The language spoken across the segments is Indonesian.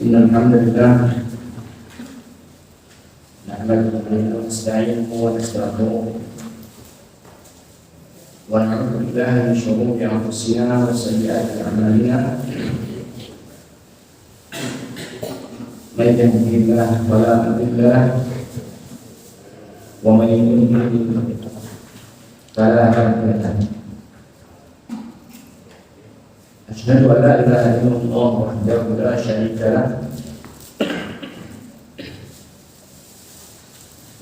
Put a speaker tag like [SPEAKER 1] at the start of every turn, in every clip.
[SPEAKER 1] إن الحمد لله نحمده ونستعينه ونستغفره ونعوذ بالله من شرور أنفسنا وسيئات أعمالنا من يهده الله فلا مضل له ومن يضلل فلا هادي له. أشهد أن لا إله إلا الله وحده لا شريك له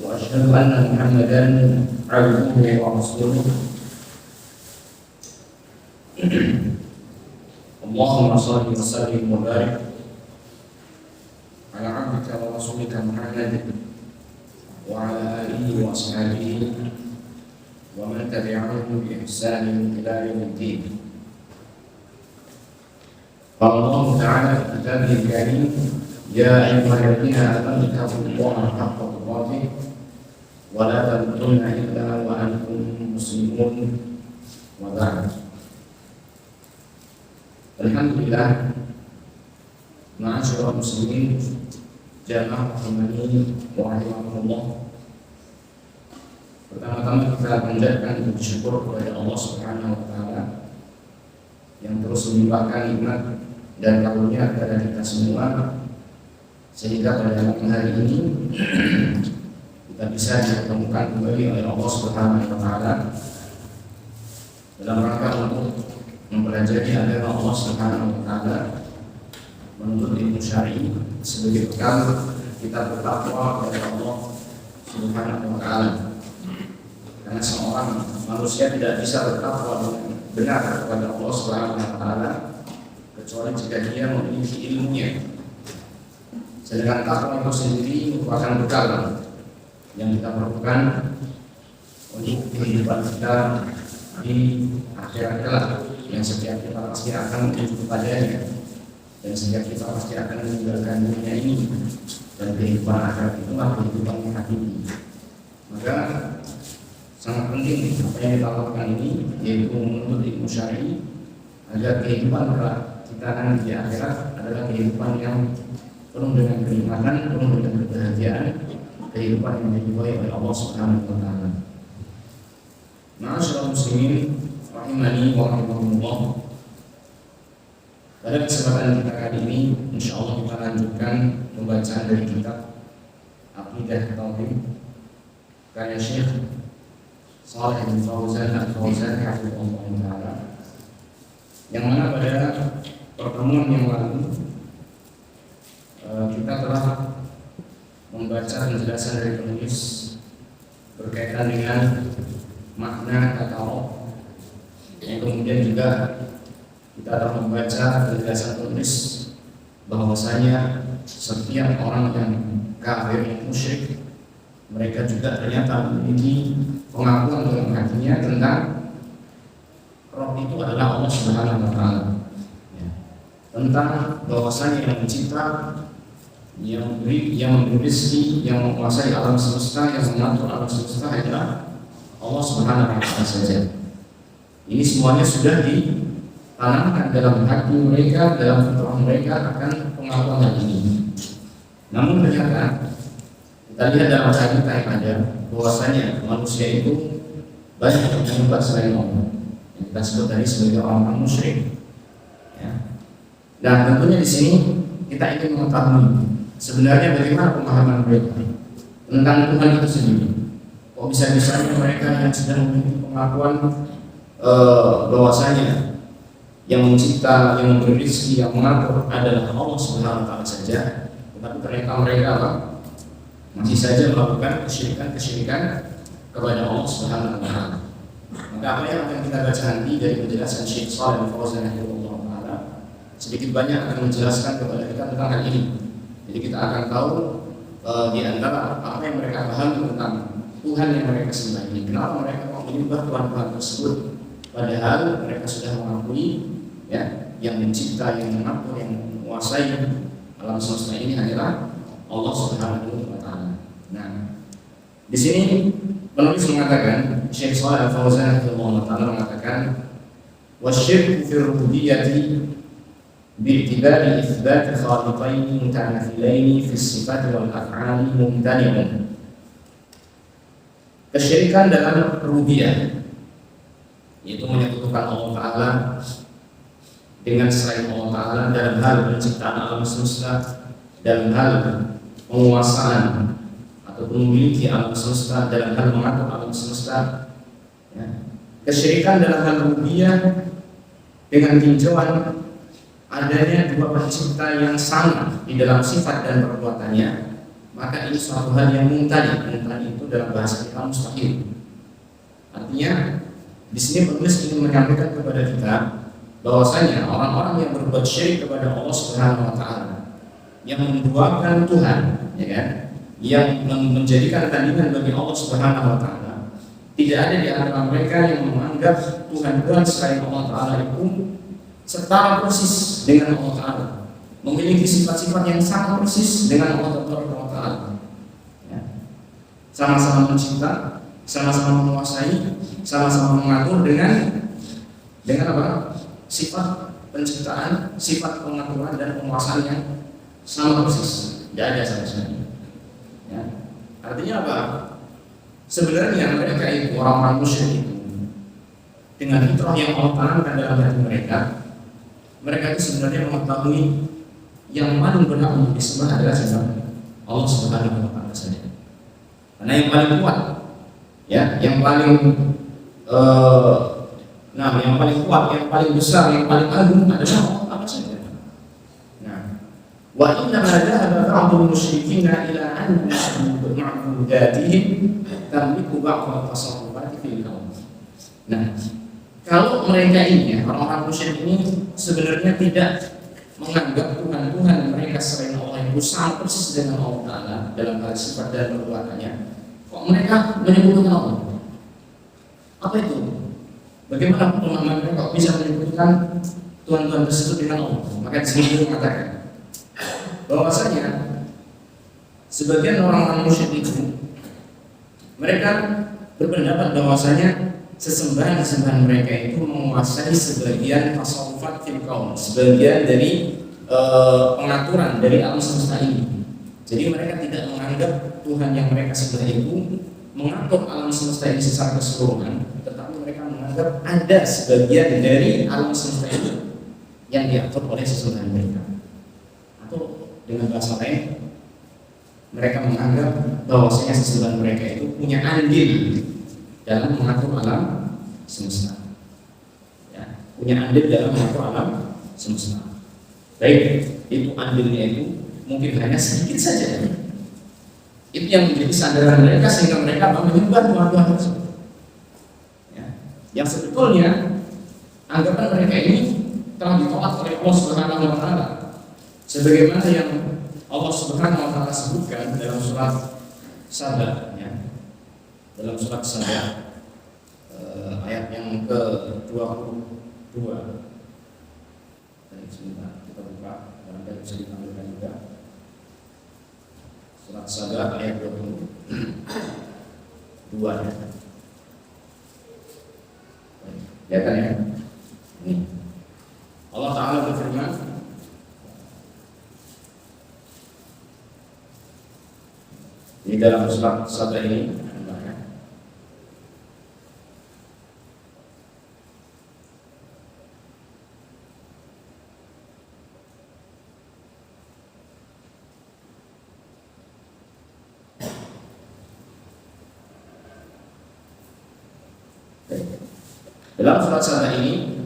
[SPEAKER 1] وأشهد أن محمدا عبده ورسوله. اللهم صل وسلم وبارك على عبدك ورسولك محمد وعلى آله وأصحابه ومن تبعهم بإحسان إلى يوم الدين. قال الله تعالى في كتابه الكريم: يا أيها الذين آمنوا اتقوا الله حق تقاته ولا تموتن إلا وأنتم مسلمون. وبعد. Alhamdulillah, ma'asyiral muslimin jamaah rahimani wa rahimakumullah. Pertama-tama kita panjatkan bersyukur kepada Allah Subhanahu wa taala yang terus melimpahkan nikmat dan karunia kepada kita semua, sehingga pada malam hari ini kita bisa dipertemukan kembali oleh Allah Subhanahu wa taala dalam rangka untuk mempelajari agama Allah Subhanahu wa taala, menuntut ilmu syar'i sebagai bekal kita bertakwa kepada Allah Subhanahu wa taala. Karena seorang manusia tidak bisa bertakwa dengan benar kepada Allah Subhanahu wa taala kecuali jika dia memiliki ilmunya. Sedangkan takwa itu sendiri merupakan bekal yang kita perlukan untuk kehidupan kita di akhirat kelak, yang setiap kita pasti akan menuju kepadanya, dan setiap kita pasti akan meninggalkan dunia ini, dan kehidupan akhirat itulah kehidupan yang hakiki. Maka sangat penting apa yang kita lakukan ini, yaitu menuntut ilmu syar'i agar kehidupan kita nanti di akhirat adalah kehidupan yang penuh dengan kenikmatan, penuh dengan kebahagiaan, kehidupan yang diridhoi oleh Allah Subhanahu wa taala. Ma'asyiral muslimin rahimani wa rahimakumullah. Pada kesempatan kita kali ini, insyaallah kita lanjutkan pembacaan dari kitab Aqidah Tauhid karya Syekh Shalih bin Fauzan Al-Fauzan hafizahullah taala, yang mana pada pertemuan yang lalu kita telah membaca penjelasan dari penulis berkaitan dengan makna kata roh, yang kemudian juga kita telah membaca penjelasan penulis bahwasanya setiap orang yang kafir, yang musyrik, mereka juga ternyata memiliki pengakuan dalam hatinya tentang roh itu adalah Allah Subhanahu wa taala, tentang bahwasanya yang mencipta, yang memberi rezeki, yang menguasai alam semesta, yang mengatur alam semesta adalah Allah Subhanahu wa taala saja. Ini semuanya sudah ditanamkan dalam hati mereka, dalam fitrah mereka akan pengakuan hal ini. Namun ternyata kita lihat dalam hadits yang ada bahwasanya manusia itu banyak yang menyembah selain Allah, yang kita sebut tadi sebagai orang musyrik. Nah, tentunya di sini kita ingin mengetahui sebenarnya bagaimana pemahaman mereka tentang Tuhan itu sendiri. Kok bisa-bisanya mereka yang sedang memiliki pengakuan bahwasanya yang mencipta, yang memberi rezeki, yang mengatur adalah Allah Subhanahu wa taala saja, tetapi ternyata mereka masih saja melakukan kesyirikan kepada Allah Subhanahu wa taala. Maka apa yang akan kita baca nanti dari penjelasan Syekh Shalih bin Fauzan rahimahullah taala sedikit banyak akan menjelaskan kepada kita tentang hal ini. Jadi kita akan tahu di antara apa yang mereka pahami tentang Tuhan yang mereka sembah ini, kenapa mereka mau menyembah Tuhan-Tuhan tersebut, padahal mereka sudah mengakui yang mencipta, yang mengatur, yang menguasai alam semesta ini hanyalah Allah Subhanahu wa taala. Nah, di sini penulis mengatakan, Syekh Shalih Al-Fauzan rahimahullah taala mengatakan, wasyirku fi rububiyyati bi'tibari itsbat khaliqaini mutamathilaini fi sifat wal af'ali mumtani'un. Kesyirikan dalam rububiyah, yaitu menyekutukan Allah Ta'ala dengan selain Allah Ta'ala dalam hal penciptaan alam semesta, dalam hal penguasaan atau memiliki alam semesta, dalam hal mengatur alam semesta, ya. Kesyirikan dalam hal rububiyah dengan tinjauan adanya dua pencipta yang sama di dalam sifat dan perbuatannya, maka ini suatu hal yang mungtani. Mungtani itu dalam bahasa kita mustahil. Artinya di sini penulis ingin menyampaikan kepada kita bahwasanya orang-orang yang berbuat syirik kepada Allah Subhanahu wa taala, yang menduakan Tuhan, ya kan, yang menjadikan tandingan bagi Allah Subhanahu wa taala, tidak ada di antara mereka yang menganggap Tuhan selain Allah Ta'ala itu setara persis dengan Allah Ta'ala, memiliki sifat-sifat yang sama persis dengan Allah Ta'ala, ya. Sama-sama mencipta, sama-sama menguasai, sama-sama mengatur dengan apa? Sifat penciptaan, sifat pengaturan dan penguasaan yang sama persis, tidak ada sama sekali, ya. Artinya apa? Sebenarnya mereka itu orang-orang musyrik itu dengan fitrah yang Allah tanamkan dalam hati mereka, mereka itu sebenarnya mengetahui yang paling benar untuk disembah adalah siapa? Allah Subhanahu wa taala saja. Karena yang paling kuat, ya, yang paling yang paling kuat, yang paling besar, yang paling agung adalah Allah Ta'ala saja. Nah, wa inna ma dhahaba ba'dul musyrikina ila an ma'budatihim tamliku ba'd tasarrufati fil kawn. Nah, kalau mereka ini, orang-orang musyrik ini sebenarnya tidak menganggap Tuhan-Tuhan mereka selain Allah itu sama persis dengan Allah Ta'ala dalam hal sifat dan perbuatannya, kok mereka menyebutkan Allah? Apa itu? Bagaimana pemahaman mereka kok bisa menyebutkan Tuhan-Tuhan tersebut dengan Allah? Maka di sini dia mengatakan bahwasanya sebagian orang-orang musyrik itu mereka berpendapat bahwasanya sesembahan-sesembahan mereka itu menguasai sebagian tasawufat fil kaun, sebagian dari pengaturan dari alam semesta ini. Jadi mereka tidak menganggap Tuhan yang mereka sembah itu mengatur alam semesta ini secara keseluruhan, tetapi mereka menganggap ada sebagian dari alam semesta ini yang diatur oleh sesembahan mereka. Atau dengan bahasa lain, mereka menganggap bahwasanya sesembahan mereka itu punya andil dalam mengatur alam semesta, ya, punya andil dalam mengatur alam semesta. Baik, itu andilnya itu mungkin hanya sedikit saja. Itu yang menjadi sandaran mereka sehingga mereka menyembah Tuhan-Tuhan tersebut, ya. Yang sebetulnya anggapan mereka ini telah ditolak oleh Allah Subhanahu wa taala. Sebagaimana yang Allah Subhanahu wa taala sebutkan dalam surat Saba, ya. Dalam surat Saba ayat yang ke-22. Sebentar, kita buka, barangkali bisa ditampilkan juga. Surat Saba ayat 22, ya. Lihat kan ya? Ini Allah Ta'ala berfirman, di dalam surat Saba ini, dalam surat Saba ini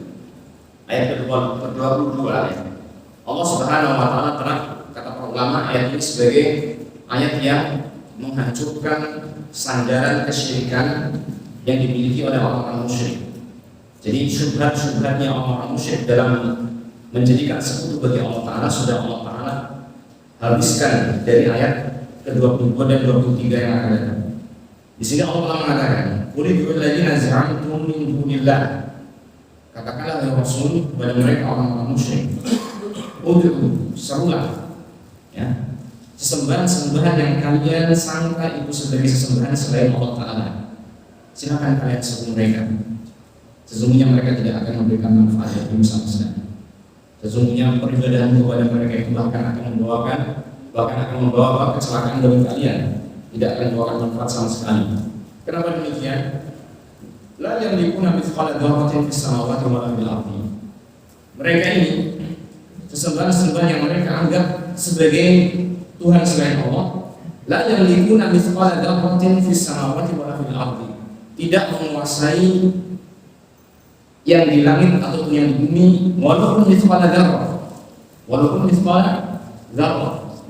[SPEAKER 1] ayat ke-22, Allah Subhanahu wa taala telah, kata para ulama, ayat ini sebagai ayat yang menghancurkan sandaran kesyirikan yang dimiliki oleh orang-orang musyrik. Jadi syubhat-syubhatnya orang-orang musyrik dalam menjadikan sekutu bagi Allah Ta'ala sudah Allah Ta'ala habiskan dari ayat ke-22 dan 23 yang akan datang. Di sini Allah Ta'ala mengatakan, "Qul lilladzina za'amtum min dunillah." Katakanlah ya Rasul kepada mereka orang-orang musyrik, "Ud'u, serulah, ya, sesembahan-sembahan yang kalian sangka itu sebagai sesembahan selain Allah Ta'ala. Silakan kalian seru mereka. Sesungguhnya mereka tidak akan memberikan manfaat bagi sama sekali." Sesungguhnya peribadahan kepada mereka itu bahkan akan membawa kecelakaan bagi kalian, tidak akan membawa manfaat sama sekali. Kenapa demikian? La yamlikuna mithqala dzarratin fis samawati wa la fil ardi. Mereka ini sesembahan-sembahan yang mereka anggap sebagai Tuhan selain Allah, la yamlikuna mithqala dzarratin fis samawati wa la fil ardi. Tidak menguasai yang di langit ataupun yang di bumi, walaupun mithqala dzarrah,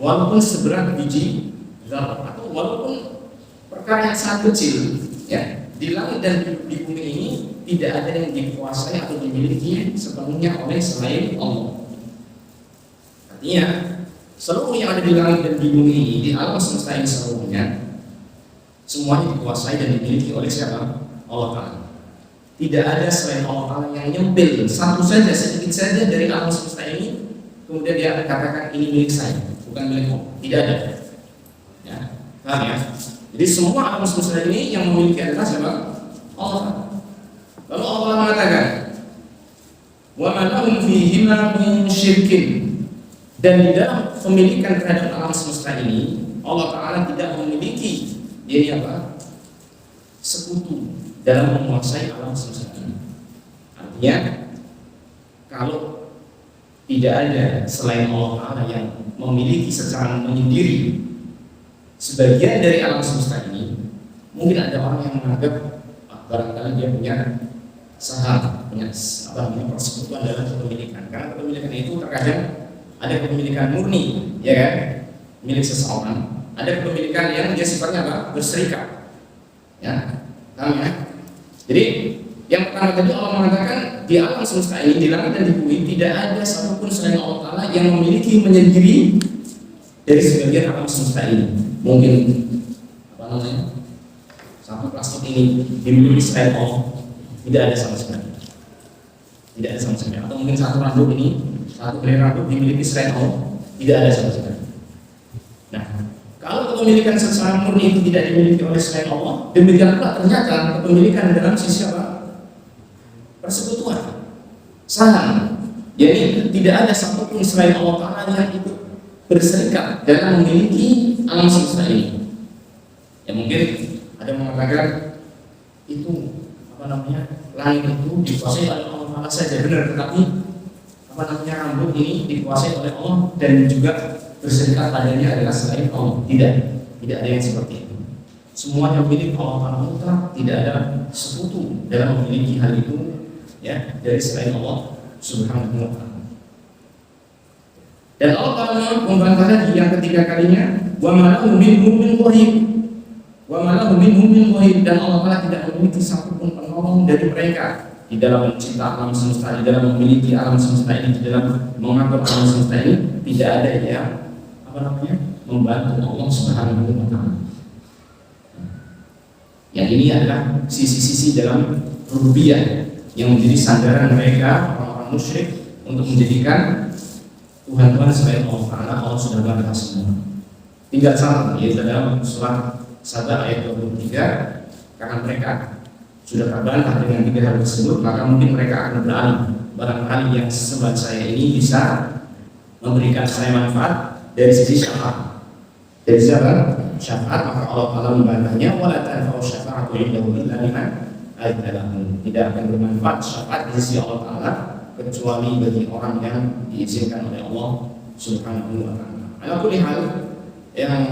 [SPEAKER 1] walaupun seberat biji zarrah, atau walaupun perkara yang sangat kecil, ya, di langit dan di bumi ini tidak ada yang dikuasai atau dimiliki sepenuhnya oleh selain Allah. Artinya seluruh yang ada di langit dan di bumi ini, di alam semesta ini semuanya dikuasai dan dimiliki oleh siapa? Allah Ta'ala. Tidak ada selain Allah Ta'ala yang nyempil satu saja, sedikit saja dari alam semesta ini kemudian dia katakan ini milik saya, bukan milik Allah. Tidak ada. Ya, paham ya? Jadi semua alam semesta ini yang memiliki adalah siapa? Allah Ta'ala. Lalu Allah mengatakan, wa ma lahum fihima min syirkin. Dan di dalam pemilikan terhadap alam semesta ini, Allah Ta'ala tidak memiliki dia apa? Sekutu dalam menguasai alam semesta ini. Artinya, kalau tidak ada selain Allah Ta'ala yang memiliki secara menyendiri sebagian dari alam semesta ini, mungkin ada orang yang menganggap barangkali dia punya saham, punya persekutuan dalam kepemilikan. Karena kepemilikan itu terkadang ada kepemilikan murni, ya kan, milik seseorang. Ada kepemilikan yang dia sifatnya apa? Berserikat. Ya, paham ya? Jadi yang pertama tadi Allah mengatakan di alam semesta ini, di langit dan di bumi tidak ada satupun selain Allah Ta'ala yang memiliki menyendiri dari sebagian alam semesta ini. Mungkin sampah plastik ini dimiliki selain Allah, tidak ada sama sekali. Tidak ada sama sekali. Atau mungkin satu helai rambut dimiliki selain Allah, tidak ada sama sekali. Nah, kalau kepemilikan secara murni itu tidak dimiliki oleh selain Allah, demikian pula ternyata kepemilikan dalam sisi apa? Persekutuan, saham. Jadi tidak ada satupun selain Allah Ta'ala yang ikut berserikat dalam memiliki alam semesta ini. Ya mungkin ada mengatakan itu langit itu dikuasai oleh Allah Ta'ala saja, benar, tetapi rambut ini dikuasai oleh Allah dan juga berserikat padanya adalah selain Allah. Tidak ada yang seperti itu. Semuanya milik Allah Ta'ala mutlak, tidak ada sekutu dalam memiliki hal itu, ya, dari selain Allah Subhanahu wa Ta'ala. Dan Allah Ta'ala membantah lagi yang ketiga kalinya, wa ma lahum minhum min dhahir. Wa ma lahum minhum min dhahir, dan Allah Ta'ala tidak memiliki satupun penolong dari mereka di dalam mencipta alam semesta, di dalam memiliki alam semesta ini, di dalam mengatur alam semesta ini, tidak ada yang membantu Allah Subhanahu wa Ta'ala. Yang ini adalah sisi-sisi dalam rububiyah yang menjadi sandaran mereka orang-orang musyrik untuk menjadikan Tuhan-Tuhan selain Allah Ta'ala. Allah sudah bantah semua. Tinggal satu, yaitu dalam surat Saba ayat 23, karena mereka sudah terbantah dengan tiga hal tersebut, maka mungkin mereka akan beralih. Barangkali yang sesembahan saya ini bisa memberikan saya manfaat dari sisi syafaat. Dari siapa? Syafaat, maka Allah Ta'ala membantahnya, wala tanfa'u syafa'atu indahu illa liman adzina lahu. Tidak akan bermanfaat syafaat di sisi Allah Ta'ala kecuali bagi orang yang diizinkan oleh Allah Subhanahu wa Ta'ala. Ala kulli hal, yang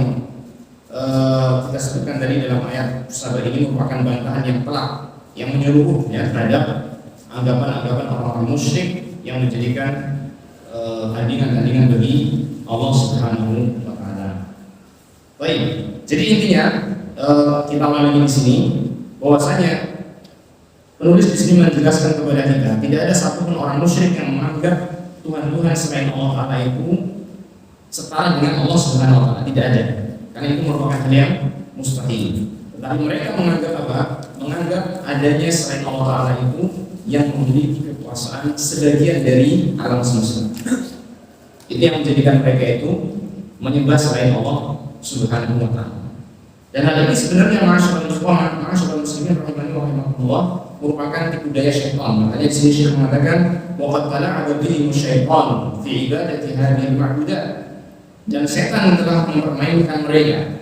[SPEAKER 1] kita sebutkan tadi dalam ayat Saba ini merupakan bantahan yang telak, yang menyeluruh, ya, terhadap anggapan-anggapan orang-orang musyrik yang menjadikan tandingan-tandingan bagi Allah Subhanahu wa Ta'ala. Baik, jadi intinya kita ulangi di sini bahwasanya penulis di sini menjelaskan kepada kita tidak ada satupun orang musyrik yang menganggap Tuhan-Tuhan selain Allah Ta'ala itu setara dengan Allah Subhanahu wa Ta'ala. Tidak ada, karena itu merupakan hal yang mustahil. Tetapi mereka menganggap apa? Menganggap adanya selain Allah Ta'ala itu yang memiliki kekuasaan sebagian dari alam semesta. Itu yang menjadikan mereka itu menyembah selain Allah Subhanahu wa Ta'ala. Dan hal ini sebenarnya masyarakat muslimin rahimani wa rahimakumullah merupakan tipu daya syaitan. Makanya di sini Syekh mengatakan waqad tala'aba bihi syaitan fi ibadati hadhihi al-ma'budat. Dan setan telah mempermainkan mereka,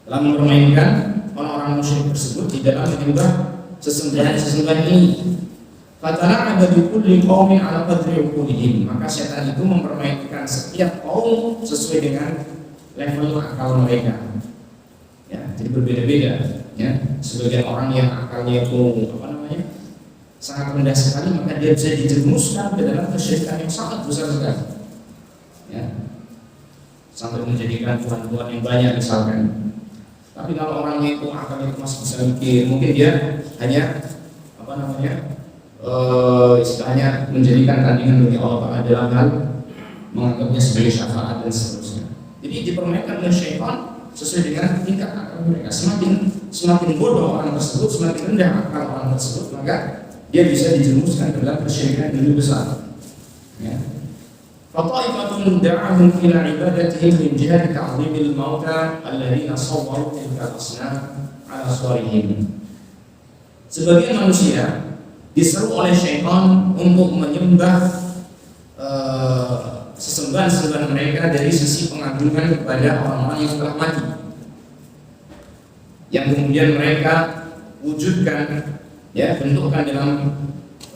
[SPEAKER 1] telah mempermainkan orang-orang musyrik tersebut di dalam menyembah sesembahan ini. Fatala'aba bi kulli qaumin 'ala qadri uqulihim. Maka setan itu mempermainkan setiap kaum sesuai dengan level akal mereka. Ya, jadi berbeda-beda. Ya, sebagian orang yang akalnya itu sangat rendah sekali, maka dia bisa dijerumuskan ke dalam kesyirikan yang sangat besar sekali. Ya, sampai menjadikan tuhan-tuhan yang banyak misalkan. Tapi kalau orangnya itu akalnya itu masih bisa mikir, mungkin dia hanya istilahnya menjadikan tandingan bagi Allah Ta'ala dalam hal menganggapnya sebagai syafaat dan seterusnya. Jadi dipermainkan oleh syaitan sesuai dengan tingkat akal mereka. Semakin bodoh orang tersebut, semakin rendah akal orang tersebut, maka dia bisa dijerumuskan dalam kesyirikan yang lebih besar. Ya. Fataifatun da'ahum ila ibadatihim min jihati ta'zimil mauta alladziina sawwaru tilka al-asnam 'ala suwarihim. Sebagian manusia diseru oleh syaitan untuk menyembah sesembahan-sesembahan mereka dari sisi pengagungan kepada orang-orang yang telah mati, yang kemudian mereka wujudkan, ya, bentukkan dalam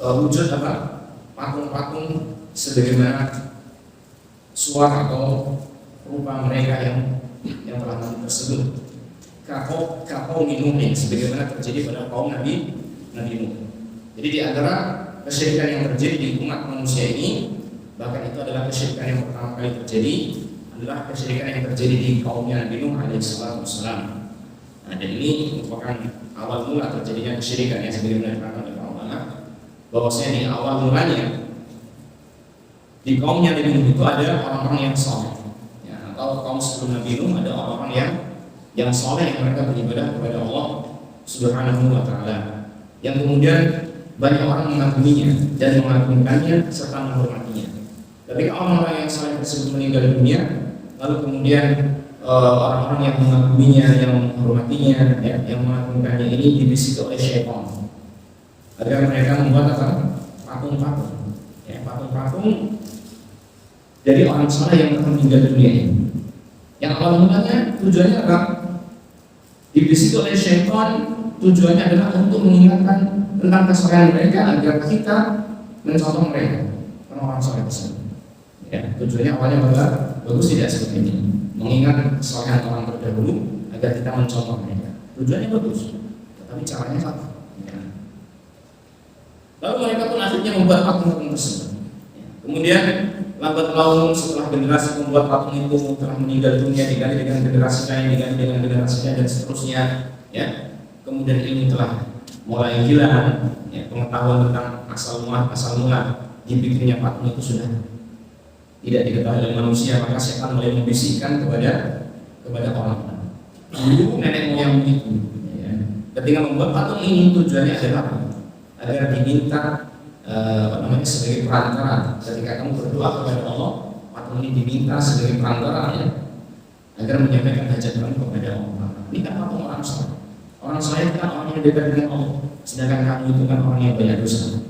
[SPEAKER 1] wujud patung-patung sebagaimana suara atau rupa mereka yang telah mati tersebut. Kau minumin sebagaimana terjadi pada kaum Nabi Nuh. Jadi di antara kesyirikan yang terjadi di umat manusia ini, bahkan itu adalah kesyirikan yang pertama kali terjadi, adalah kesyirikan yang terjadi di kaumnya Nabi Nuh alaihissalam. Nah, dan ini merupakan awal mula terjadinya kesyirikan yang sebagaimana dikatakan oleh para ulama, bahwasanya di awal mulanya di kaumnya Nabi Nuh itu ada orang-orang yang saleh, ya, atau kaum sebelum Nabi Nuh ada orang-orang yang saleh yang mereka beribadah kepada Allah Subhanahu wa Ta'ala, yang kemudian banyak orang mengaguminya dan mengagungkannya serta menghormatinya. Ketika orang-orang yang saleh tersebut meninggal dunia, lalu kemudian orang-orang yang mengaguminya, yang menghormatinya, ya, yang mengagungkannya ini dibisiki oleh syaitan agar mereka membuat patung-patung, ya, patung-patung dari orang saleh yang telah meninggal dunia ini. Yang awal mulanya tujuannya adalah dibisiki oleh syaitan, tujuannya adalah untuk mengingatkan tentang kesalahan mereka agar kita mencontoh mereka, orang-orang saleh tersebut. Ya, tujuannya awalnya adalah bagus tidak seperti ini, mengingat kesalahan orang terdahulu agar kita mencontoh mereka. Tujuannya bagus, tetapi caranya salah. Ya. Lalu mereka pun akhirnya membuat patung-patung tersebut. Ya. Kemudian lambat laun setelah generasi membuat patung itu telah meninggal dunia, diganti dengan generasi lain, diganti dengan generasi lain dan seterusnya. Ya. Kemudian ilmu telah mulai hilang, ya, pengetahuan tentang asal mula dibikinnya patung itu sudah tidak diketahui oleh manusia, maka setan mulai membisikkan kepada orang-orang. Dulu nenek moyang itu, ya, ketika membuat patung ini tujuannya adalah agar diminta sebagai perantara. Ketika kamu berdoa kepada Allah, patung ini diminta sebagai perantara, ya, agar menyampaikan hajat kamu kepada Allah. Ini kan patung orang saleh. Orang saleh kan orang yang dekat dengan Allah, sedangkan kamu itu kan orang yang banyak dosa.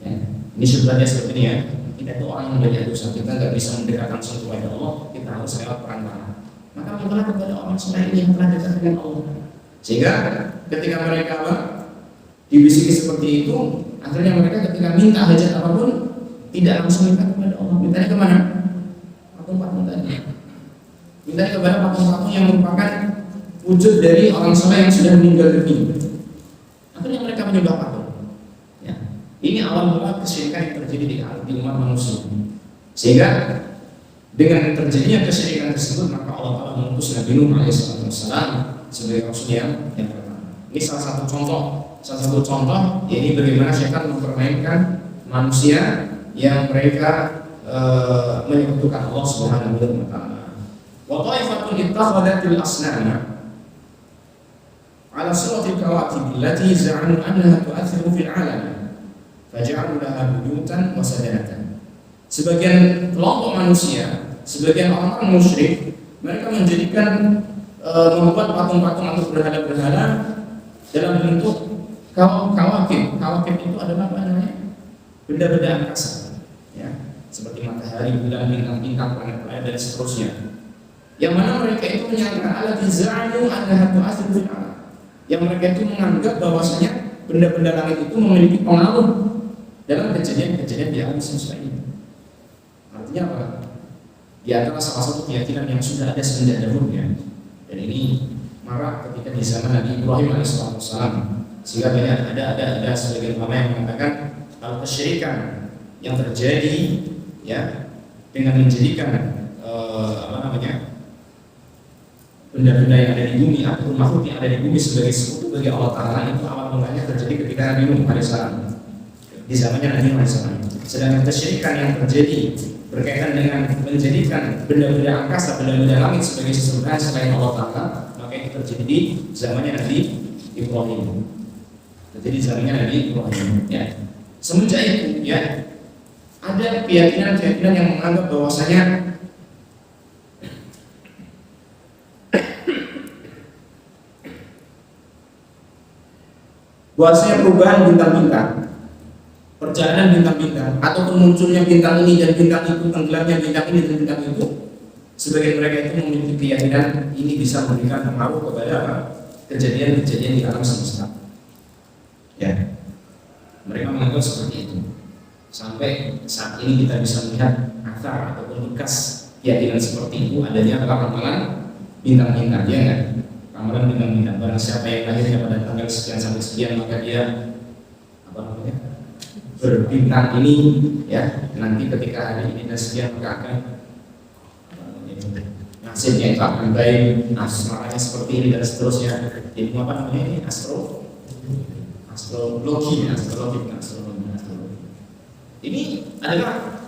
[SPEAKER 1] Ya. Ini sebenarnya seperti ini, ya. Kita itu orang yang banyak dosa, kita nggak bisa mendekatkan langsung kepada Allah, kita harus lewat perantara. Maka mintalah kepada orang saleh yang telah dekat dengan Allah. Sehingga ketika mereka dibisiki seperti itu, akhirnya mereka ketika minta hajat apapun tidak langsung minta kepada Allah. Mintanya kemana? Patung-patung tadi. Mintanya kepada patung-patung yang merupakan wujud dari orang saleh yang sudah meninggal dunia. Akhirnya mereka menyembah patung. Ya. Ini awal mula kesyirikan yang terjadi di umat manusia. Sehingga dengan terjadinya kesyirikan tersebut, maka Allah Ta'ala mengutus Nabi Nuh alaihissalam sebagai rasul yang pertama. Ini salah satu contoh, yaitu bagaimana syaitan mempermainkan manusia yang mereka menyekutukan Allah Subhanahu wa Ta'ala. Wa ta'ifatun ittakhadhatil asnama ala suratil kawakib allati za'amu annaha tu'athiru fil 'alam faj'alu laha buyutan wa sadanatan. Sebagian kelompok manusia, sebagian orang-orang musyrik, mereka menjadikan membuat patung-patung atau berhala-berhala dalam bentuk kawakib. Kawakib itu adalah apa namanya? Benda-benda angkasa, ya, seperti matahari, bulan, bintang-bintang, planet-planet dan seterusnya. Yang mana mereka itu menyangka allati za'amu annaha tu'athiru fil alam. Yang mereka itu menganggap bahwasanya benda-benda langit itu memiliki pengaruh dalam kejadian-kejadian di alam semesta ini. Artinya apa? Di antara salah satu keyakinan yang sudah ada semenjak dahulu, ya. Dan ini marak ketika di zaman Nabi Ibrahim alaihissalam, sehingga banyak ada sebagian ulama yang mengatakan kalau kesyirikan yang terjadi, ya, dengan menjadikan benda-benda yang ada di bumi atau makhluk yang ada di bumi sebagai sekutu bagi Allah Ta'ala, itu awal mulanya terjadi ketika Nabi Nuh alaihissalam, di zamannya Nabi Nuh alaihissalam. Sedangkan kesyirikan yang terjadi berkaitan dengan menjadikan benda-benda angkasa, benda-benda langit sebagai sesembahan selain Allah Ta'ala, maka itu terjadi di zamannya Nabi Ibrahim. Terjadi zamannya Nabi Ibrahim, ya. Semenjak itu, ya, ada keyakinan yang menganggap bahwasanya perubahan bintang-bintang, perjalanan bintang-bintang, ataupun munculnya bintang ini dan bintang itu, tenggelamnya bintang ini dan bintang itu, sebagian mereka itu memiliki keyakinan ini bisa memberikan pengaruh kepada kejadian-kejadian di alam semesta. Ya, mereka menganggap seperti itu. Sampai saat ini kita bisa melihat athar ataupun bekas keyakinan seperti itu adanya adalah ramalan bintang-bintang, ya kan? Ramalan bintang-bintang. Barang siapa yang lahirnya pada tanggal sekian sampai sekian, maka dia berbintang ini, ya, nanti ketika hari ini dan sekian maka akan nasibnya itu akan baik, asmaranya seperti ini dan seterusnya. Jadi apa namanya ini? Astrologi. Ini adalah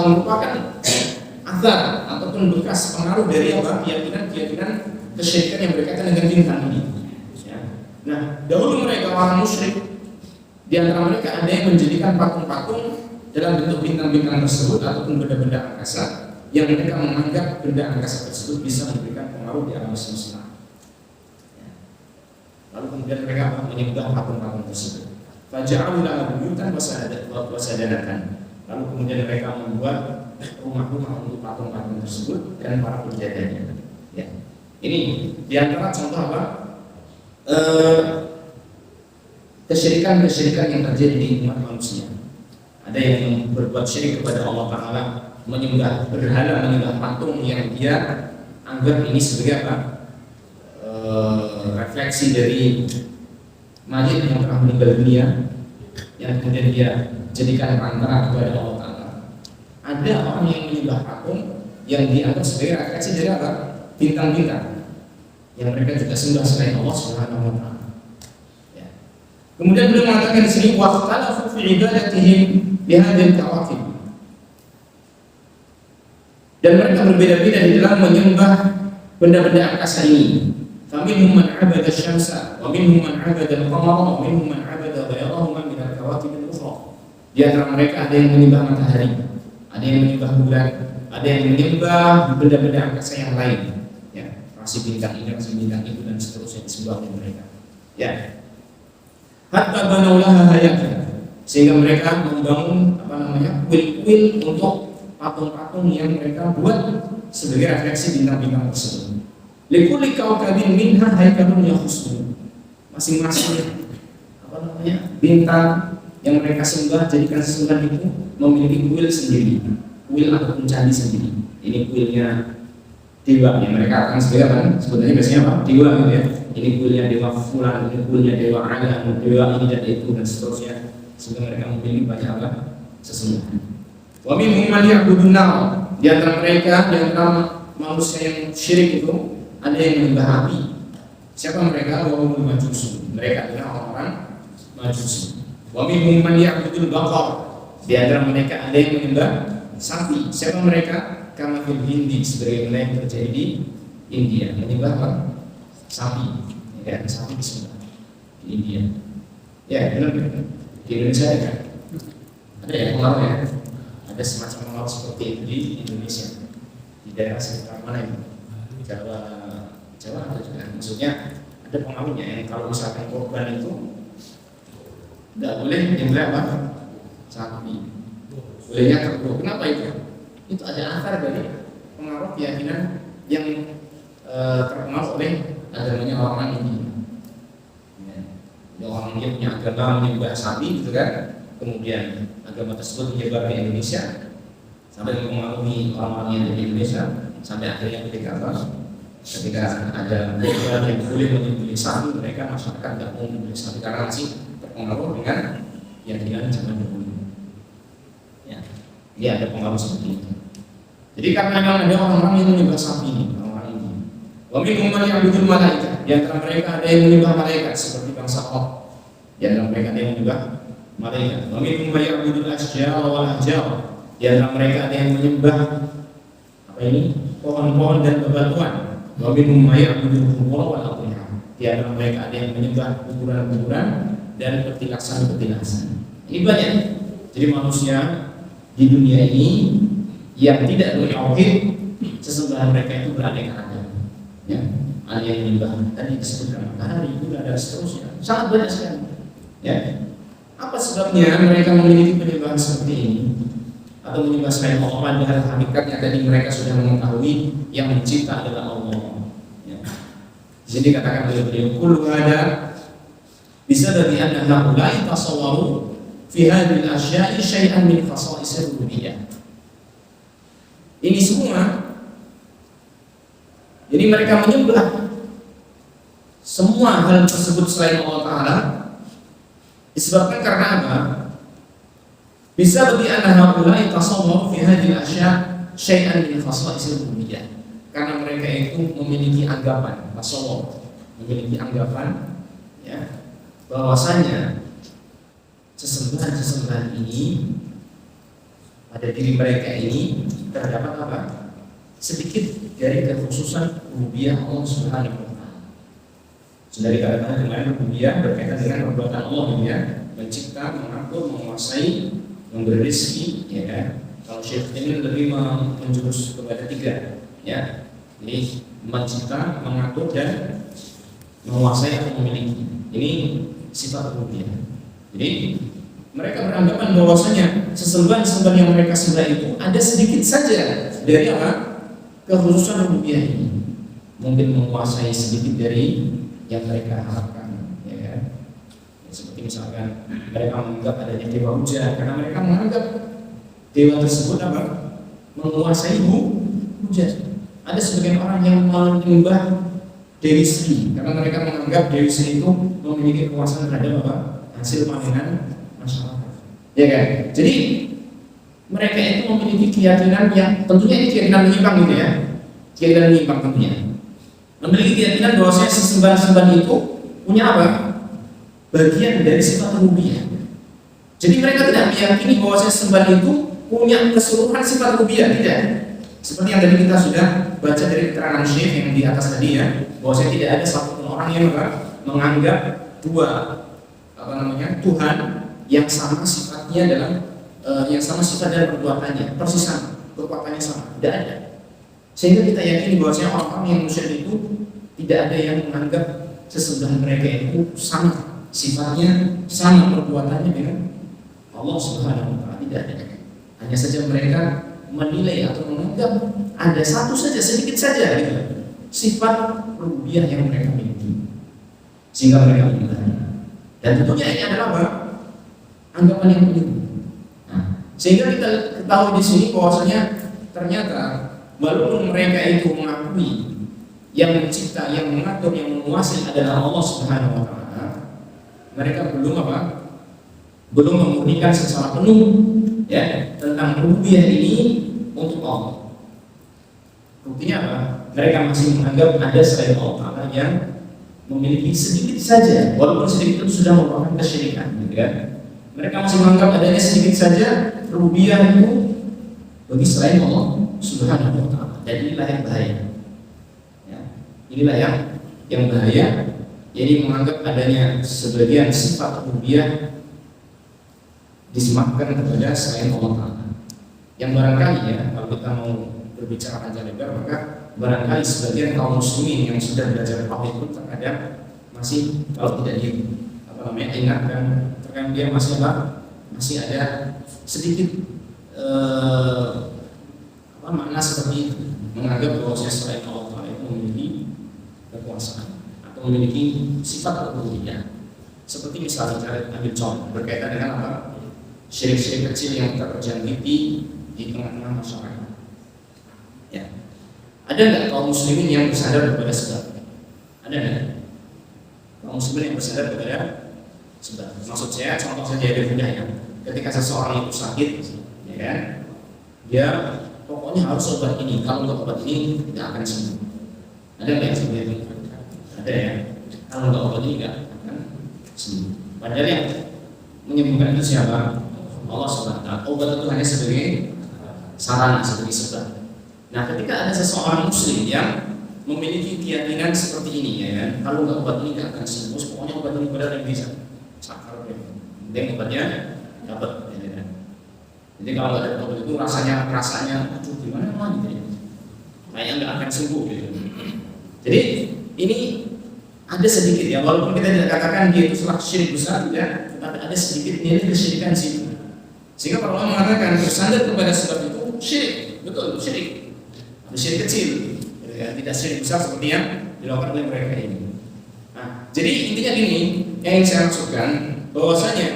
[SPEAKER 1] merupakan athar ataupun bekas pengaruh dari keyakinan kesyirikan yang berkaitan dengan bintang ini, ya. Nah, dahulu mereka orang musyrik, di antara mereka ada yang menjadikan patung-patung dalam bentuk bintang-bintang tersebut ataupun benda-benda angkasa yang mereka menganggap benda angkasa tersebut bisa memberikan pengaruh di alam semesta. Lalu kemudian mereka menyembah patung-patung tersebut. Faja'alu laha buyutan wasadanatan. Lalu kemudian mereka membuat rumah-rumah untuk patung-patung tersebut dan para penjaganya. Ya. Ini diantara contoh apa? Kesyirikan yang terjadi di umat manusia. Ada yang berbuat syirik kepada Allah Ta'ala, menyembah berhala, menyembah patung yang dia anggap ini sebagai apa? Refleksi dari mayit yang telah meninggal dunia, yang kemudian dia jadikan perantara kepada Allah Ta'ala. Ada orang yang menyembah patung yang dianggap sebagai refleksi dari apa? Bintang-bintang yang mereka juga sembah selain Allah Subhanahu wa Ta'ala. Ya. Kemudian beliau mengatakan di sini waqtalafu fi ibadatihim bihadzal kawakib. Dan mereka berbeda-beda di dalam menyembah benda-benda angkasa ini. Faminhum man 'abada asy-syamsa wa minhum man 'abada al-qamara wa minhum man 'abada ghayrahuma min al-kawakib al-ukhra. Di antara mereka ada yang menyembah matahari, ada yang menyembah bulan, ada yang menyembah benda-benda angkasa yang lain, ya, rasi bintang ini, rasi bintang itu dan seterusnya disembah oleh mereka. Ya. Hatta banau laha hayatan, sehingga mereka membangun kuil-kuil untuk patung-patung yang mereka buat sebagai refleksi bintang-bintang tersebut. Likulli kaukabin minha haikalun yakhussu. Masing-masing bintang yang mereka sembah, jadikan sesembahan itu memiliki kuil sendiri, kuil ataupun candi sendiri. Ini kuilnya dewa yang mereka akan sebagai apa? Sebetulnya biasanya apa? Dewa gitu ya. Ini kuilnya dewa fulan, ini kuilnya dewa alam, dewa ini dan itu dan seterusnya. Sehingga mereka memiliki banyak apa? Sesembahan. Wa minhum man ya'budun nar. Di antara mereka, di antara manusia yang syirik itu ada yang menyembah api. Siapa mereka? Wa hum majusi. Mereka adalah orang-orang majusi. Wa minhum man ya'budul baqar. Di antara mereka ada yang menyembah sapi. Siapa mereka? Kama fil Hindi, sebagai yang terjadi di India, menyembah apa? Sapi. Ya, sapi disembah di India. Ya, benar. Di Indonesia ada kan? Ada ya pengaruh ya? Ada semacam pengaruh seperti itu di Indonesia. Di daerah sekitar mana itu? Jawa atau juga, maksudnya ada ada pengaruhnya yang kalau misalkan korban itu tidak boleh menyembelih apa? Sapi. Bolehnya kerbau. Kenapa itu? Itu ada akar dari pengaruh keyakinan yang terpengaruh oleh agamanya orang ini. Ya, orang dia punya agama menyembah sapi gitu kan. Kemudian agama tersebut menyebar di Indonesia sampai mempengaruhi orang-orang yang di Indonesia sampai akhirnya ketika ada negara yang boleh menyembelih sapi, mereka masyarakat tidak mau menyembelih sapi karena masih terpengaruh dengan keyakinan zaman dahulu. Ya, dia ada pengaruh seperti itu. Jadi karena memang ada orang-orang yang menyembah sapi ini, orang-orang ini. Wa minhum man ya'budul malaika. Di antara mereka ada yang menyembah malaikat seperti bangsa Qad. Di antara mereka ada yang menyembah malaikat. Wa minhum man ya'budul asjar wal ahjar. Di antara mereka ada yang menyembah apa ini? Pohon-pohon dan bebatuan. Wa minhum man ya'budul qubur wal adriha. Di antara mereka ada yang menyembah kuburan-kuburan dan petilasan-petilasan. Ini banyak. Jadi manusia di dunia ini yang tidak bertauhid, sesembahan mereka itu beraneka ragam. Ya, ada yang menyembah tadi disebutkan matahari, bulan dan seterusnya, sangat banyak sekali. Ya, apa sebabnya mereka memiliki penyembahan seperti ini atau menyembah selain Allah? Padahal hakikatnya tadi mereka sudah mengetahui yang mencipta adalah Allah. Ya. Di sini katakan oleh beliau, kullu hada bisa dari anda haulai tasawwaru fi hadhil asya'i syai'an min khasa'isir rububiyyah. Ini semua, jadi mereka menyembah semua hal tersebut selain Allah Ta'ala disebabkan karena apa? Bisa bagi anak haulai tasawwur fi hadhil asya' syai'an min khasa'isir rububiyyah. Karena mereka itu memiliki anggapan, tasawwur, memiliki anggapan ya, bahwasanya sesembahan-sesembahan ini pada diri mereka ini terdapat apa? Sedikit dari kekhususan rububiyah Allah Subhanahu wa Ta'ala. Sudah dikatakan kemarin rububiyah berkaitan dengan perbuatan Allah ya, mencipta, mengatur, menguasai, memberi rezeki, ya kan? Kalau Syekh ini lebih menjurus kepada tiga, ya. Jadi mencipta, mengatur dan menguasai atau memiliki. Ini sifat rububiyah. Jadi mereka beranggapan bahwasanya sesembahan-sesembahan yang mereka sembah itu ada sedikit saja dari apa? Kekhususan rububiyah ini. Mungkin menguasai sedikit dari yang mereka harapkan, ya kan? Ya, seperti misalkan mereka menganggap adanya dewa hujan karena mereka menganggap dewa tersebut apa? Menguasai hujan. Ada sebagian orang yang menyembah Dewi Sri karena mereka menganggap Dewi Sri itu memiliki kekuasaan terhadap apa? Hasil panenan masyarakat. Ya kan? Jadi mereka itu memiliki keyakinan yang tentunya ini keyakinan menyimpang gitu ya. Keyakinan menyimpang tentunya. Memiliki keyakinan bahwa sesembahan-sembahan itu punya apa? Bagian dari sifat rububiyah. Jadi mereka tidak meyakini bahwa sesembahan itu punya keseluruhan sifat rububiyah, tidak. Seperti yang tadi kita sudah baca dari keterangan Syekh yang di atas tadi ya, bahwa tidak ada satupun orang yang menganggap dua Tuhan yang sama sifatnya dalam yang sama sifat dan perbuatannya persis sama, perbuatannya sama, tidak ada. Sehingga kita yakini bahwasanya orang-orang yang musyrik itu tidak ada yang menganggap sesembahan mereka itu sama sifatnya, sama perbuatannya dengan Allah Subhanahu wa Ta'ala, tidak ada. Hanya saja mereka menilai atau menganggap ada satu saja, sedikit saja gitu, sifat rububiyah yang mereka miliki, sehingga mereka menyembahnya. Dan tentunya ini adalah apa? Anggapan yang keliru. Nah, sehingga kita ketahui di sini bahwasanya ternyata walaupun mereka itu mengakui yang mencipta, yang mengatur, yang menguasai adalah Allah Subhanahu wa Ta'ala, mereka belum apa? Belum memurnikan secara penuh ya tentang rububiyah ini untuk Allah. Buktinya apa? Mereka masih menganggap ada selain Allah Ta'ala yang memiliki sedikit saja, walaupun sedikit itu sudah merupakan kesyirikan, gitu kan? Mereka masih menganggap adanya sedikit saja rububiyah itu bagi selain Allah Subhanahu wa Ta'ala. Dan inilah yang bahaya. Ya, inilah yang bahaya. Jadi menganggap adanya sebagian sifat rububiyah disematkan kepada selain Allah Ta'ala. Yang barangkali ya, kalau kita mau berbicara panjang lebar, maka barangkali sebagian kaum muslimin yang sudah belajar tauhid pun terkadang masih kalau tidak di ingatkan, terkadang dia masih ada sedikit makna seperti itu, menganggap bahwa selain Allah Ta'ala itu memiliki kekuasaan atau memiliki sifat rububiyah. Seperti misalnya cara ambil contoh berkaitan dengan syirik-syirik kecil yang terjangkiti di tengah-tengah masyarakat. Ya. Ada nggak kaum muslimin yang bersandar kepada sebab? Ada nggak kaum muslimin yang bersandar kepada sebab? Maksud saya contoh saja yang mudah ya. Ketika seseorang itu sakit, ya kan, dia pokoknya harus obat ini. Kalau nggak obat ini tidak akan sembuh. Ada nggak yang seperti itu? Ada ya. Kalau nggak obat ini nggak akan sembuh. Padahal yang menyembuhkan itu siapa? Allah SWT. Obat itu hanya sebagai sarana, sebagai sebab. Nah, ketika ada seseorang muslim yang memiliki keyakinan seperti ini, ya kan, kalau nggak obat ini nggak akan sembuh. Pokoknya obat ini benar yang bisa. Sakar deh. Dan obatnya dapat. Ya kan? Jadi kalau nggak ada obat itu rasanya, aduh gimana lagi? Kayaknya nggak akan sembuh gitu. Jadi ini ada sedikit ya, walaupun kita tidak katakan dia itu salah syirik besar, ya, tetapi ada sedikit nilai kesyirikan di situ. Sehingga para ulama mengatakan bersandar kepada sebab itu syirik, betul syirik. Ada syirik kecil, ya, tidak syirik besar seperti yang dilakukan oleh mereka ini. Nah, jadi intinya gini, yang ingin saya maksudkan bahwasanya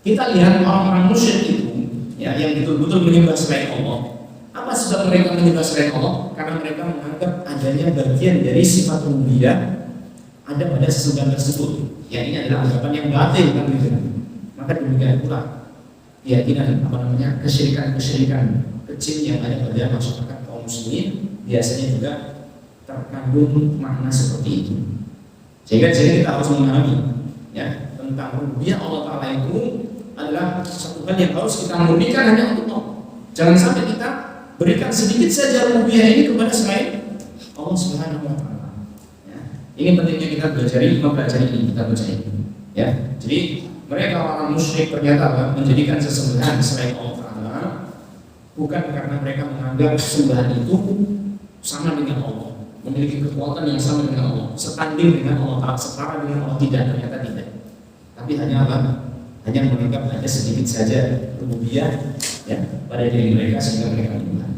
[SPEAKER 1] kita lihat orang-orang musyrik itu, ya, yang betul-betul menyembah selain Allah. Apa sebab mereka menyembah selain Allah? Karena mereka menganggap adanya bagian dari sifat rububiyah ada pada sesembahan tersebut. Ya, ini adalah anggapan yang batil kan gitu. Maka demikian pula keyakinan kesyirikan kecil yang ada pada masyarakat kaum muslimin biasanya juga terkandung makna seperti itu. Sehingga kita harus memahami ya tentang rububiyah Allah Ta'ala itu adalah satu hal yang harus kita murnikan hanya untuk Allah. Jangan sampai kita berikan sedikit saja rububiyah ini kepada selain Allah Subhanahu wa Ta'ala. Ini pentingnya kita mempelajari ini, kita baca ini. Ya, jadi mereka orang musyrik ternyata menjadikan sesembahan selain Allah Ta'ala bukan karena mereka menganggap sembahan itu sama dengan Allah, memiliki kekuatan yang sama dengan Allah, setanding dengan Allah Ta'ala, setara dengan Allah, ternyata tidak. Tapi hanya hanya menganggap ada sedikit saja rububiyah ya pada diri mereka sehingga mereka menyembah.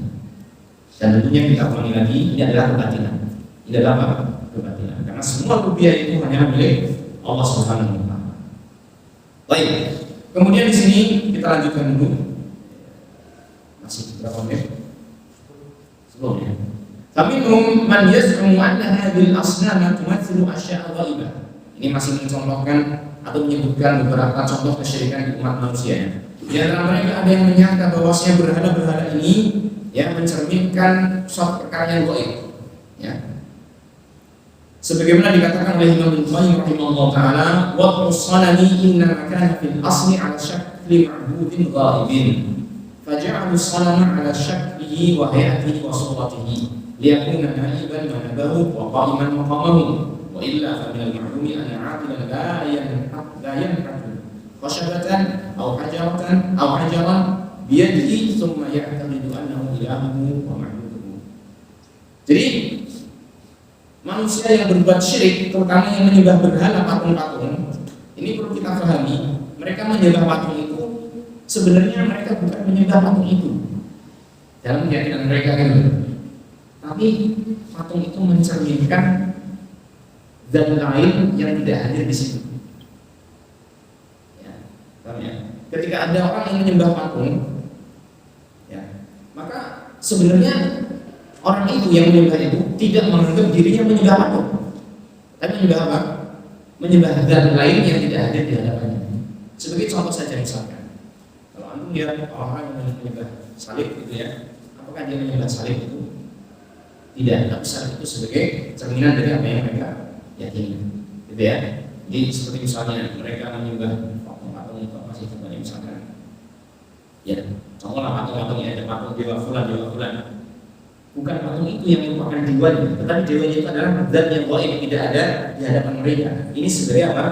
[SPEAKER 1] Dan tentunya kita ulangi lagi, ini adalah kebatilan. Ini adalah apa? Kebatilan. Karena semua rububiyah itu hanya milik Allah Subhanahu wa Ta'ala. Baik. Kemudian di sini kita lanjutkan dulu. Masih berapa menit? Sebelumnya. Faminhum man yaz'umu anna hadhil asnama tumathilu asya'a ghaibah. Ini masih mencontohkan atau menyebutkan beberapa contoh kesyirikan di umat manusia. Di antara mereka ada yang menyangka bahwasanya berhala-berhala ini yang mencerminkan suatu perkara yang gaib. Ya. Sebagaimana dikatakan oleh Imam Ibnu Qayyim rahimahullah taala, wa as-sanami inna kana fil asli 'ala syakli ma'budin ghaibin. Faja'alu as-sanama 'ala syaklihi wa hay'atihi wa suratihi liyakuna na'iban manabahu wa qa'iman maqamahu. Wa illa fa min al-ma'lumi anna 'aqilan la yanhatu khashabatan aw hajaran biyadihi thumma ya'taqidu annahu ilahuhu wa ma'buduhu. Jadi manusia yang berbuat syirik, terutama yang menyembah berhala patung-patung, ini perlu kita pahami. Mereka menyembah patung itu sebenarnya mereka bukan menyembah patung itu dalam keyakinan mereka kan, tapi patung itu mencerminkan zat lain yang tidak hadir di situ. Ya, ketika ada orang yang menyembah patung, ya, maka sebenarnya orang itu yang menyembah itu tidak menganggap dirinya menyembah patung, tapi menyembah apa? Menyembah zat lain yang tidak hadir di hadapannya. Sebagai contoh saja misalkan, kalau antum lihat orang yang menyembah salib gitu ya, apakah dia menyembah salib itu? Tidak, tapi salib itu sebagai cerminan dari apa yang mereka yakini, gitu ya. Jadi seperti misalnya mereka menyembah patung-patung itu masih contohnya misalkan, ya, contohlah patung-patungnya ada patung dewa fulan. Bukan patung itu yang merupakan dewanya, tetapi dewanya itu adalah zat yang gaib tidak ada di hadapan mereka. Ini sebagai apa?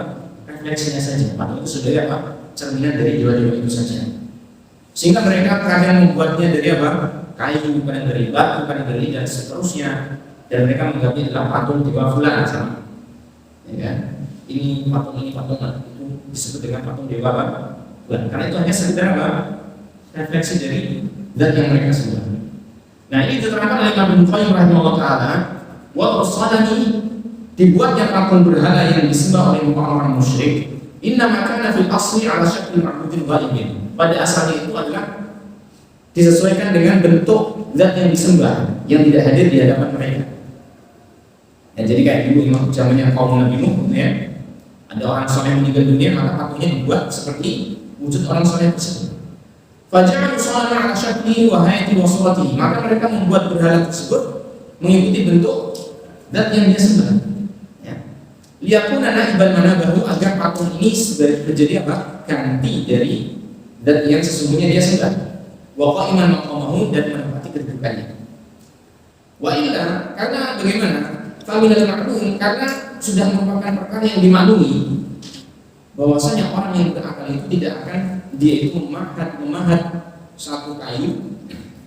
[SPEAKER 1] Refleksinya saja. Patung itu sebagai apa? Cerminan dari dewa-dewa itu saja. Sehingga mereka kadang membuatnya dari apa? Kayu, kadang dari batu, kadang dari dan seterusnya. Dan mereka menganggapnya adalah patung dewa fulan sama. ya kan? Ini patung itu disebut dengan patung dewa apa? Karena itu hanya sekedar apa? Refleksi dari zat yang mereka sembah. Nah, ini diterangkan oleh Imam Ibnu Qayyim rahimahullah taala, wa usadani dibuatnya patung berhala yang disembah oleh orang-orang musyrik, inna makana fil asli ala syakil ma'budin ghaibin. Pada asalnya itu adalah disesuaikan dengan bentuk zat yang disembah yang tidak hadir di hadapan mereka. Ya, jadi kayak dulu imam zamannya kaum Nabi Nuh, ya, ada orang soleh meninggal dunia, maka patungnya dibuat seperti wujud orang soleh tersebut. Faja'alu salama ala syakli wa hayati wa suratihi, maka mereka membuat berhala tersebut mengikuti bentuk zat yang dia sembah. Ya. Liyakuna na'iban manabahu, agar patung ini menjadi apa? Ganti dari zat yang sesungguhnya dia sembah. Wa qa'iman maqamahu, dan menempati kedudukannya. Wa illa, karena bagaimana? Faminal ma'lum, karena sudah merupakan perkara yang dimaklumi bahwasanya orang yang berakal itu tidak akan dia itu memahat satu kayu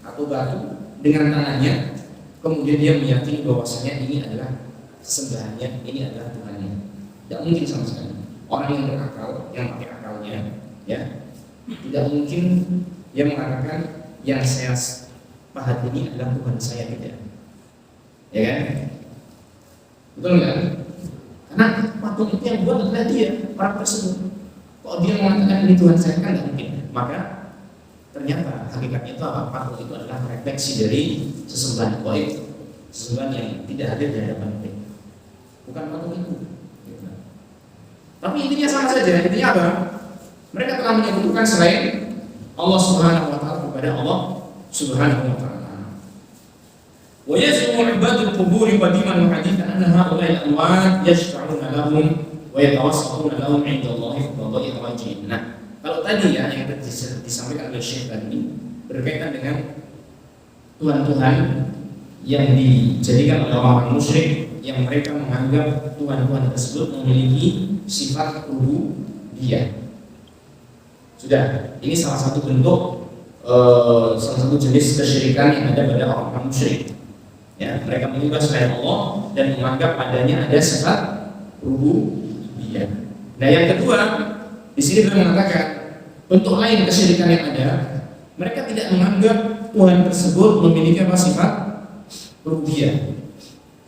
[SPEAKER 1] atau batu dengan tangannya, kemudian dia meyakini bahwasanya ini adalah sesembahannya, ini adalah Tuhannya. Tidak mungkin sama sekali. Orang yang berakal, yang pakai akalnya, ya, tidak mungkin dia mengatakan yang saya pahat ini adalah Tuhan saya, tidak. Ya kan? Betul nggak? Karena patung itu yang buat adalah dia, orang tersebut. Kok dia mengatakan ini Tuhan saya, kan nggak mungkin. Maka ternyata hakikatnya itu apa? Patung itu adalah refleksi dari sesembahan gaib, sesembahan yang tidak hadir di hadapan mereka. Bukan patung itu. Tapi intinya sama saja. Intinya apa? Mereka telah menyebutkan selain Allah Subhanahu wa taala kepada Allah Subhanahu wa taala. Wa yaz'umu 'ibadul quburi qadiman wa hadithan anna ha'ula'i amwat yashfa'una lahum wa yatawassatuna lahum 'inda Allah fi qada'i hawajihim. Nah, kalau tadi ya yang disampaikan oleh Syekh tadi berkaitan dengan Tuhan-Tuhan yang dijadikan oleh orang musyrik, yang mereka menganggap Tuhan-Tuhan tersebut memiliki sifat rububiyah. Sudah, ini salah satu bentuk, salah satu jenis kesyirikan yang ada pada orang musyrik. Ya, mereka menyembah selain Allah dan menganggap adanya ada sifat rububiyah. Nah, yang kedua, di sini beliau mengatakan bentuk lain kesyirikan yang ada, mereka tidak menganggap Tuhan tersebut memiliki apa sifat rububiyah.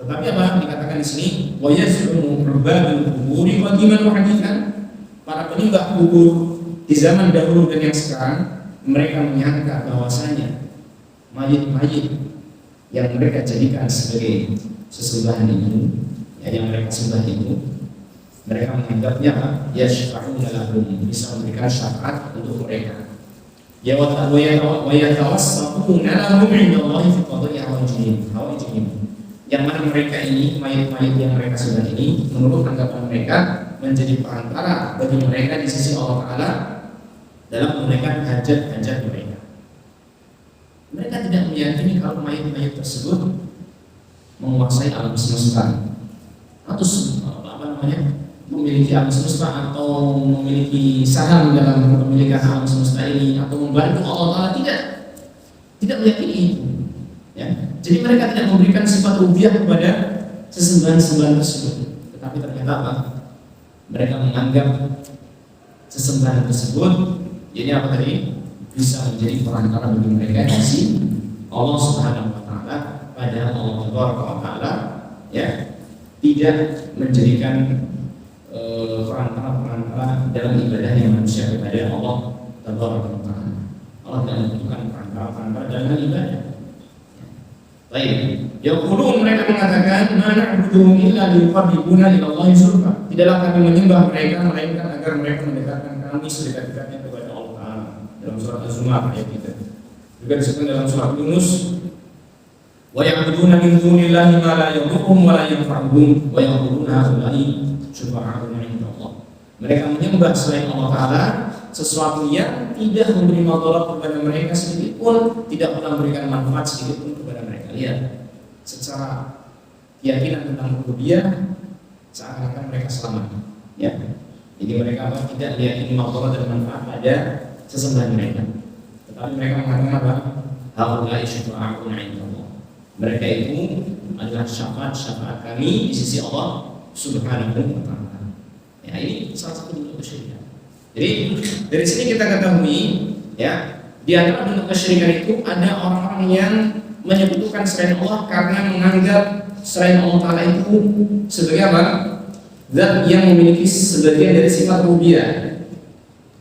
[SPEAKER 1] Tetapi apa dikatakan di sini? Wa yaz'umu rubabul quburi qadiman wa hadithan. Para penyembah kubur di zaman dahulu dan yang sekarang, mereka menyangka bahwasanya mayit-mayit yang mereka jadikan sebagai sesembahan itu, ya, yang mereka sembah itu, mereka menganggapnya ya syafa'una lahum, bisa memberikan syafaat untuk mereka. Ya wa yatawassatuna lahum 'inda Allah fi qada'i hawajihim. Yang mana mereka ini, mayit-mayit yang mereka sembah ini, menurut anggapan mereka menjadi perantara bagi mereka di sisi Allah Ta'ala dalam menunaikan hajat-hajat mereka. Mereka tidak meyakini kalau mayat-mayat tersebut menguasai alam semesta atau memiliki alam semesta atau memiliki saham dalam kepemilikan alam semesta ini atau membantu Allah Ta'ala, tidak meyakini itu. Ya. Jadi mereka tidak memberikan sifat rububiyah kepada sesembahan-sembahan tersebut. Tetapi ternyata apa? Mereka menganggap sesembahan tersebut ini apa tadi? Bisa menjadi perantara bagi mereka di sisi Allah Subhanahu wa taala, padahal Allah Subhanahu wa taala ya tidak menjadikan perantara dalam ibadahnya manusia kepada Allah Subhanahu wa taala. Allah tidak membutuhkan perantara dalam ibadah. Baik, yaqulun, mereka mengatakan ma na'buduhum illa liqarribuna ila Allah zulfa. Tidaklah kami menyembah mereka melainkan agar mereka mendekatkan kami sedekat-dekatnya kepada Allah Ta'ala. Dalam surat Az-Zumar ayat kita. Juga disebutkan dalam surat Yunus, wa ya'buduna min dunillahi ma la yadhurruhum wa la yanfa'uhum wa yaquluna haula'i syufa'a'una 'inda Allah. Mereka menyembah selain Allah Ta'ala sesuatu yang tidak memberi madarat kepada mereka sedikit pun, tidak pernah memberikan manfaat sedikit pun kepada mereka. Lihat, secara keyakinan tentang rububiyah seakan-akan mereka selamat. Ya, jadi mereka tidak meyakini madarat dan manfaat pada sesembahan mereka. Tetapi mereka mengatakan apa? Haula'i syufa'a'una 'inda Allah. Mereka itu adalah syafaat kami di sisi Allah Subhanahu wa ta'ala. Ya, ini salah satu bentuk kesyirikan. Jadi dari sini kita ketahui ya, di antara bentuk kesyirikan itu ada orang-orang yang menyebutkan selain Allah karena menganggap selain Allah Ta'ala itu sebagai apa? Zat yang memiliki sebagian dari sifat rububiyah.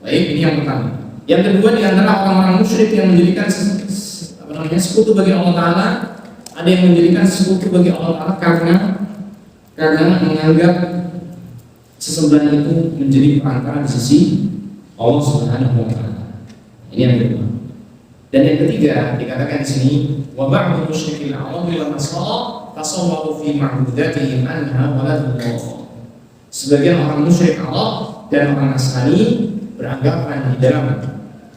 [SPEAKER 1] Baik, ini yang pertama. Yang kedua, di antara orang-orang musyrik yang menjadikan sekutu bagi Allah Ta'ala, ada yang menjadikan sekutu bagi Allah Ta'ala karena menganggap sesembelihan itu menjadi perantara di sisi Allah Subhanahu wa Ta'ala. Ini yang kedua. Dan yang ketiga dikatakan di sini, wa ba'dul musyrikil arabi wal nasara tasawwaru fi ma'budatihim anha waladullah. Sebagian orang musyrik Arab dan orang Nasrani beranggapan di dalam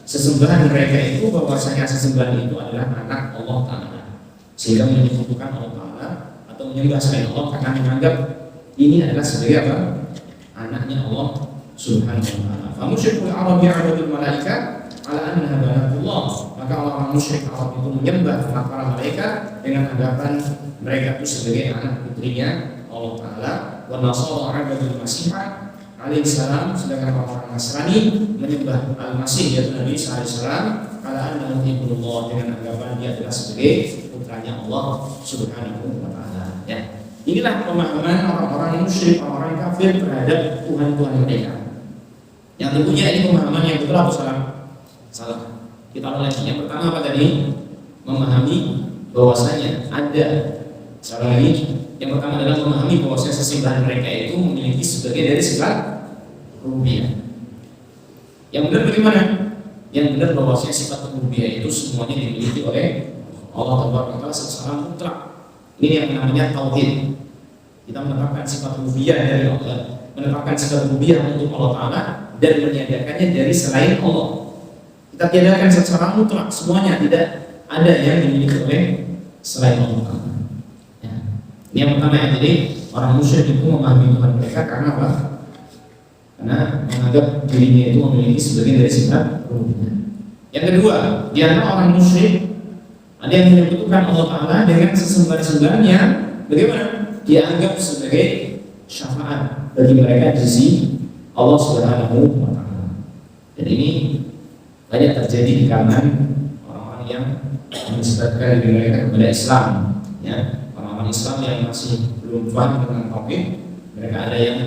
[SPEAKER 1] sesembahan mereka itu bahwasanya sesembahan itu adalah anak Allah Ta'ala, sehingga menyebutkan Allah Ta'ala atau menyembah selain Allah karena menganggap ini adalah sebagai apa? Anaknya Allah Subhanahu wa Ta'ala. Fa musyrikul Arabi ya'budul malaika ala annaha banatullah. Maka orang musyrik Arab itu menyembah para malaikat dengan anggapan mereka itu sebagai anak putrinya Allah Ta'ala. Wa nasara 'abadul masih alaihi salam, sedangkan orang Nasrani menyembah Al-Masih yaitu Nabi sallallahu alaihi wasallam ala annahu ibnullah dengan anggapan dia adalah sebagai putranya Allah Subhanahu wa Ta'ala. Ya. Inilah pemahaman orang-orang musyrik, orang-orang kafir terhadap Tuhan-Tuhan mereka. Yang tentunya ini pemahaman yang betul atau salah? Salah. Kita ulangi. Yang pertama apa tadi? Memahami bahwasanya ada. Sekali lagi, yang pertama adalah memahami bahwasanya sesembahan mereka itu memiliki sebagian dari sifat rububiyah. Yang benar bagaimana? Yang benar bahwasanya sifat rububiyah itu semuanya dimiliki oleh Allah Taala secara mutlak. Ini yang namanya tauhid. Kita menetapkan sifat rububiyah dari Allah, menetapkan sifat rububiyah untuk Allah Taala dan meniadakannya dari selain Allah. Kita tiadakan secara mutlak semuanya, tidak ada yang dimiliki oleh selain Allah Taala. Ini yang pertama ya. Jadi orang musyrik itu memahami Tuhan mereka karena apa? Karena menganggap dirinya itu memiliki sebagian dari sifat rububiyah. Yang kedua, di antara orang musyrik ada yang menyebutkan Allah Ta'ala dengan sesembahan-sembahan yang bagaimana? Dianggap sebagai syafaat bagi mereka di sisi Allah Subhanahu wa Ta'ala. Dan ini banyak terjadi di kalangan orang-orang yang menisbatkan diri mereka kepada Islam, ya. Orang Islam yang masih belum paham tentang tauhid, mereka ada yang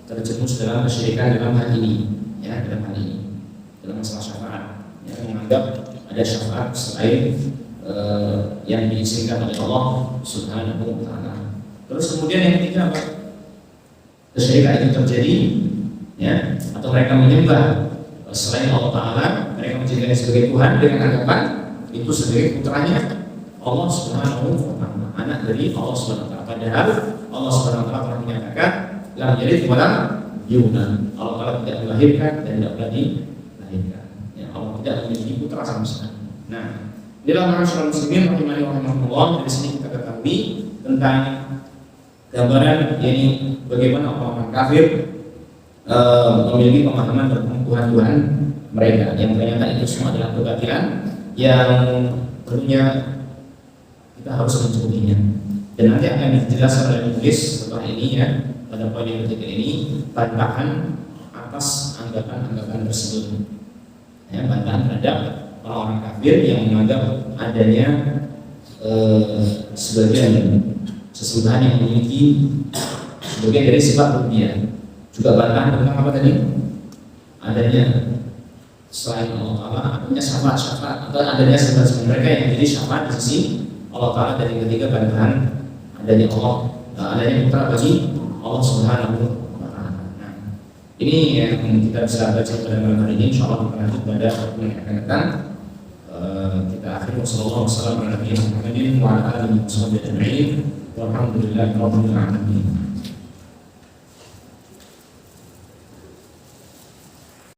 [SPEAKER 1] terjerumus dalam kesyirikan dalam hal ini, ya, dalam hal ini, dalam masalah syafaat, ya, menganggap ada syafaat selain yang diizinkan oleh Allah Subhanahu wa Ta'ala. Terus kemudian yang ketiga apa? Kesyirikan itu terjadi, ya, atau mereka menyembah selain Allah Ta'ala, mereka menjadikannya sebagai Tuhan dengan anggapan itu sebagai putranya Allah Subhanahu wa Ta'ala, anak dari Allah Subhanahu wa Ta'ala. Padahal Allah Subhanahu wa Ta'ala telah menyatakan lam yalid wa lam yulad. Allah Ta'ala tidak melahirkan dan tidak pernah dilahirkan. Ya, Allah tidak memiliki putra sama sekali. Nah, inilah masyarakat muslimin rahimani wa rahimakumullah. Dari sini kita ketahui tentang gambaran yakni bagaimana orang kafir memiliki pemahaman tentang Tuhan-Tuhan mereka yang ternyata itu semua adalah kebatilan yang tentunya kita harus menjauhinya. Dan nanti akan dijelaskan oleh penulis setelah ini, ya, pada poin yang ketiga ini, bantahan atas anggapan-anggapan tersebut, ya, bantahan terhadap orang-orang kafir yang menganggap adanya sebagian sesembahan yang memiliki sebagian dari sifat rububiyah. Juga bantahan tentang apa tadi? Adanya selain Allah Ta'ala, adanya syafaat atau adanya sebagian mereka yang menjadi syafaat di sisi Allah Ta'ala. Dan yang ketiga bantahan adanya Allah, adanya putra bagi Allah Subhanahu wa Ta'ala. Nah, ini yang kita bisa baca pada malam hari ini. Insyaallah kita lanjut pada waktu yang akan datang. Kita akhiri wassalamualaikum warahmatullahi wabarakatuh. Walhamdulillahirabbil alamin.